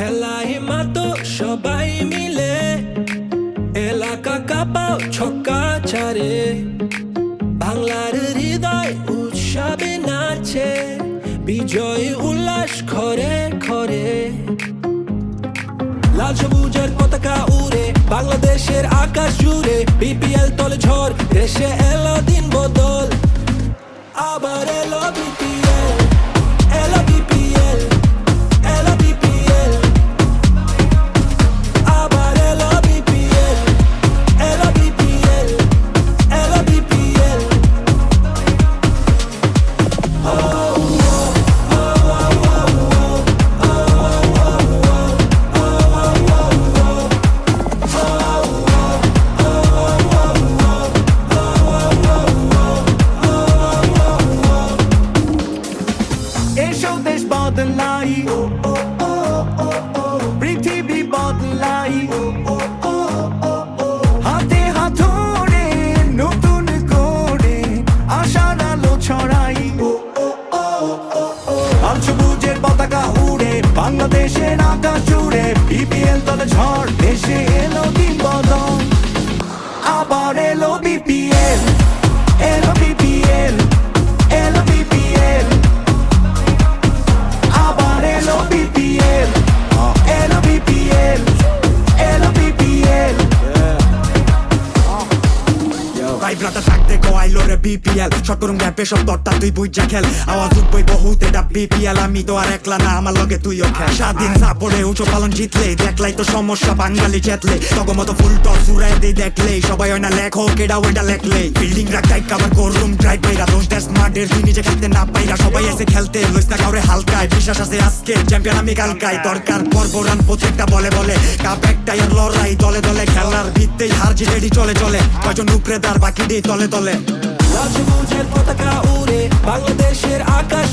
খেলায় মাতো সবাই মিলে, এলাকা কাঁপাও ছক্কা চারে, বাংলার হৃদয় উৎসবে নাচে, বিজয় উল্লাস ঘরে ঘরে। লাল সবুজের পতাকা উড়ে বাংলাদেশের আকাশ জুড়ে, বিপিএল তলে ঝড়, দেশে এলো দিন বদল। আবার এলো বিপিএল, এলো বিপিএল, এলো বিপিএল। আবার এলো বিপিএল, এলো বিপিএল, এলো বিপিএল। এসো দেশ বদলাই, পৃথিবী বদলাই, হাতে হাত ধরে নতুন করে আশার আলো ছড়াই। লাল সবুজের পতাকা উড়ে বাংলাদেশের আকাশ জুড়ে, বিপিএল দলে ঝড়, দেশে এলো দিন বদল। আবার এলো বিপিএল, এলো বিপিএল, এলো বিপিএল। আবার এলো বিপিএল, এলো বিপিএল, এলো বিপিএল। ভাই ব্রাদার থাকতে কয়াইলো রে বিপিএল, শটরুম গ্যাপে সব দরটা তুই বুঝা খেল। আওয়াজ উঠবই বহুত এটা বিপিএল, আমি তো আর একলা না, আমার লগে তুইও খেল। স্বাধীন সাপড়ে উঁচু পালন জিতলে, দেখলাই তো সমস্যা বাঙালি চেতলে। তগমতো ফুল টস উড়াই দিয়ে দেখলে, সবাই হয় না লেখক এটা ওইটা লেখলে। বিল্ডিং রাখ টাইপ কাভার করুম ড্রাইভ পাইরা, দোষ দেশ মাঠের তুই নিজে খেলতে না পাইরা। সবাই এসে খেলতে লইস না কাউরে হালকায়, বিশ্বাস আছে আজকে চ্যাম্পিয়ন আমি কালকায়। দরকার পর্ব রান প্রত্যেকটা বলে বলে, কাপ একটাই আর লড়াই দলে দলে। খেলার ভিত্তেই হার জিতেডি চলে চলে, কয়জন উপরে দার বাকি দিয়ে তলে তলে। লাল সবুজের পতাকা উড়ে বাংলাদেশের আকাশ